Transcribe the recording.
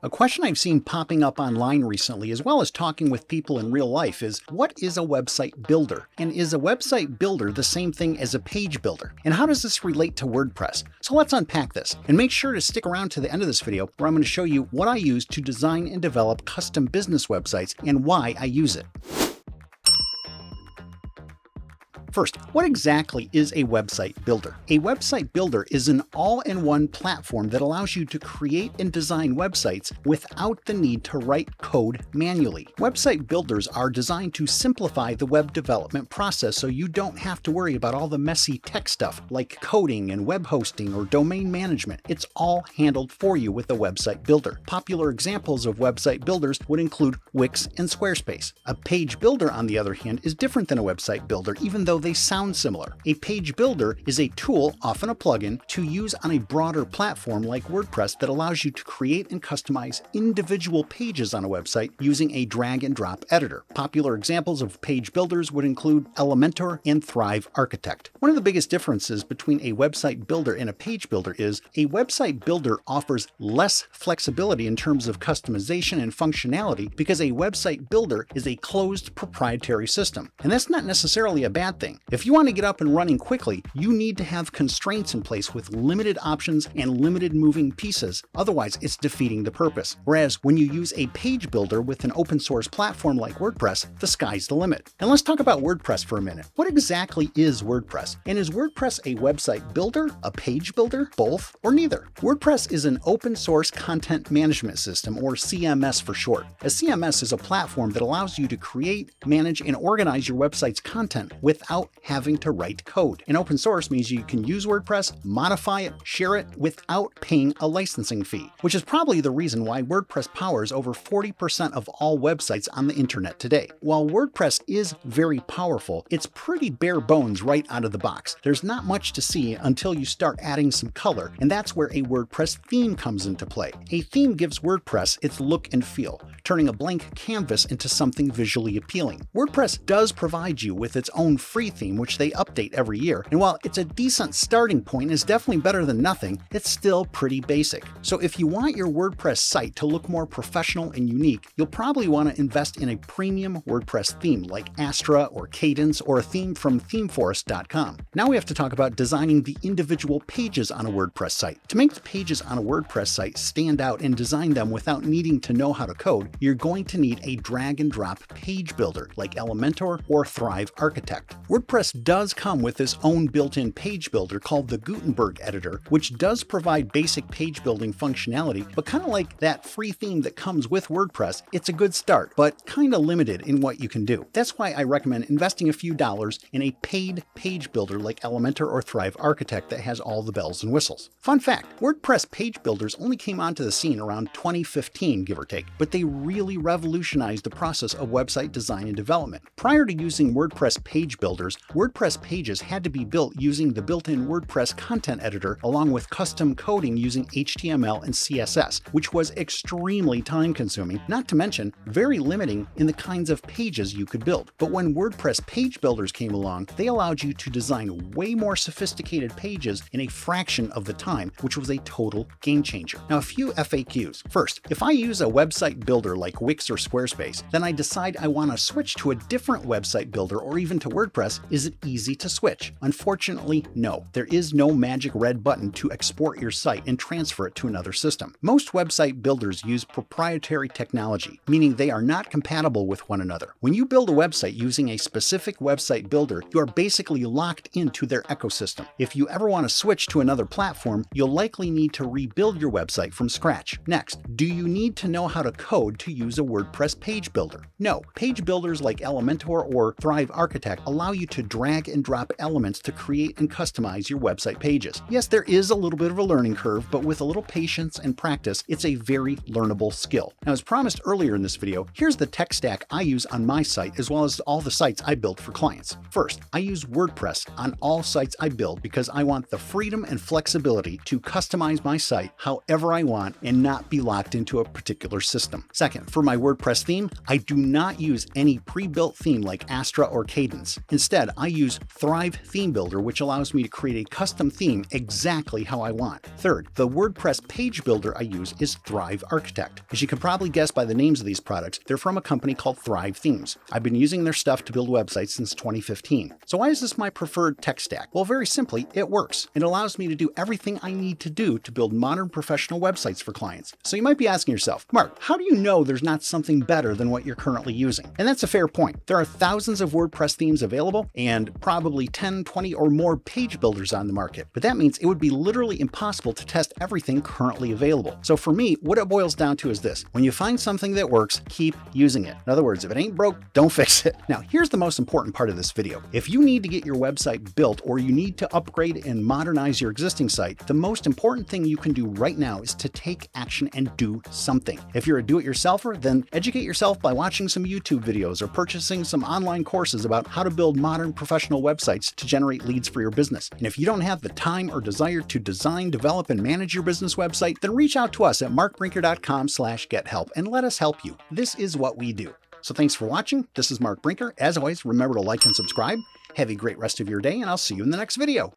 A question I've seen popping up online recently, as well as talking with people in real life, is what is a website builder? And is a website builder the same thing as a page builder? And how does this relate to WordPress? So let's unpack this, and make sure to stick around to the end of this video where I'm going to show you what I use to design and develop custom business websites and why I use it. First, what exactly is a website builder? A website builder is an all-in-one platform that allows you to create and design websites without the need to write code manually. Website builders are designed to simplify the web development process so you don't have to worry about all the messy tech stuff like coding and web hosting or domain management. It's all handled for you with a website builder. Popular examples of website builders would include Wix and Squarespace. A page builder, on the other hand, is different than a website builder, even though they sound similar. A page builder is a tool, often a plugin, to use on a broader platform like WordPress that allows you to create and customize individual pages on a website using a drag and drop editor. Popular examples of page builders would include Elementor and Thrive Architect. One of the biggest differences between a website builder and a page builder is a website builder offers less flexibility in terms of customization and functionality because a website builder is a closed proprietary system. And that's not necessarily a bad thing. If you want to get up and running quickly, you need to have constraints in place with limited options and limited moving pieces. Otherwise, it's defeating the purpose. Whereas when you use a page builder with an open source platform like WordPress, the sky's the limit. And let's talk about WordPress for a minute. What exactly is WordPress? And is WordPress a website builder, a page builder, both, or neither? WordPress is an open source content management system, or CMS for short. A CMS is a platform that allows you to create, manage, and organize your website's content without having to write code. And open source means you can use WordPress, modify it, share it without paying a licensing fee, which is probably the reason why WordPress powers over 40% of all websites on the internet today. While WordPress is very powerful, it's pretty bare bones right out of the box. There's not much to see until you start adding some color, and that's where a WordPress theme comes into play. A theme gives WordPress its look and feel, turning a blank canvas into something visually appealing. WordPress does provide you with its own free theme, which they update every year, and while it's a decent starting point and is definitely better than nothing, it's still pretty basic. So if you want your WordPress site to look more professional and unique, you'll probably want to invest in a premium WordPress theme like Astra or Cadence or a theme from themeforest.com. Now we have to talk about designing the individual pages on a WordPress site. To make the pages on a WordPress site stand out and design them without needing to know how to code, you're going to need a drag and drop page builder like Elementor or Thrive Architect. WordPress does come with its own built-in page builder called the Gutenberg editor, which does provide basic page building functionality, but kind of like that free theme that comes with WordPress, it's a good start, but kind of limited in what you can do. That's why I recommend investing a few dollars in a paid page builder like Elementor or Thrive Architect that has all the bells and whistles. Fun fact, WordPress page builders only came onto the scene around 2015, give or take, but they really revolutionized the process of website design and development. Prior to using WordPress page builders, WordPress pages had to be built using the built-in WordPress content editor along with custom coding using HTML and CSS, which was extremely time-consuming, not to mention very limiting in the kinds of pages you could build. But when WordPress page builders came along, they allowed you to design way more sophisticated pages in a fraction of the time, which was a total game changer. Now, a few FAQs. First, if I use a website builder like Wix or Squarespace, then I decide I want to switch to a different website builder or even to WordPress, is it easy to switch? Unfortunately, no. There is no magic red button to export your site and transfer it to another system. Most website builders use proprietary technology, meaning they are not compatible with one another. When you build a website using a specific website builder, you are basically locked into their ecosystem. If you ever want to switch to another platform, you'll likely need to rebuild your website from scratch. Next, do you need to know how to code to use a WordPress page builder? No. Page builders like Elementor or Thrive Architect allow you to drag and drop elements to create and customize your website pages. Yes, there is a little bit of a learning curve, but with a little patience and practice, it's a very learnable skill. Now, as promised earlier in this video, here's the tech stack I use on my site as well as all the sites I build for clients. First, I use WordPress on all sites I build because I want the freedom and flexibility to customize my site however I want and not be locked into a particular system. Second, Second, for my WordPress theme, I do not use any pre-built theme like Astra or Cadence. Instead, I use Thrive Theme Builder, which allows me to create a custom theme exactly how I want. Third, the WordPress page builder I use is Thrive Architect. As you can probably guess by the names of these products, they're from a company called Thrive Themes. I've been using their stuff to build websites since 2015. So why is this my preferred tech stack? Well, very simply, it works. It allows me to do everything I need to do to build modern professional websites for clients. So you might be asking yourself, Mark, how do you know there's not something better than what you're currently using? And that's a fair point. There are thousands of WordPress themes available and probably 10, 20 or more page builders on the market. But that means it would be literally impossible to test everything currently available. So for me, what it boils down to is this: when you find something that works, keep using it. In other words, if it ain't broke, don't fix it. Now, here's the most important part of this video. If you need to get your website built or you need to upgrade and modernize your existing site, the most important thing you can do right now is to take action and do something. If you're a do-it-yourselfer, then educate yourself by watching some YouTube videos or purchasing some online courses about how to build modern professional websites to generate leads for your business. And if you don't have the time or desire to design, develop, and manage your business website, then reach out to us at markbrinker.com/gethelp and let us help you. This is what we do. So thanks for watching. This is Mark Brinker. As always, remember to like and subscribe. Have a great rest of your day, and I'll see you in the next video.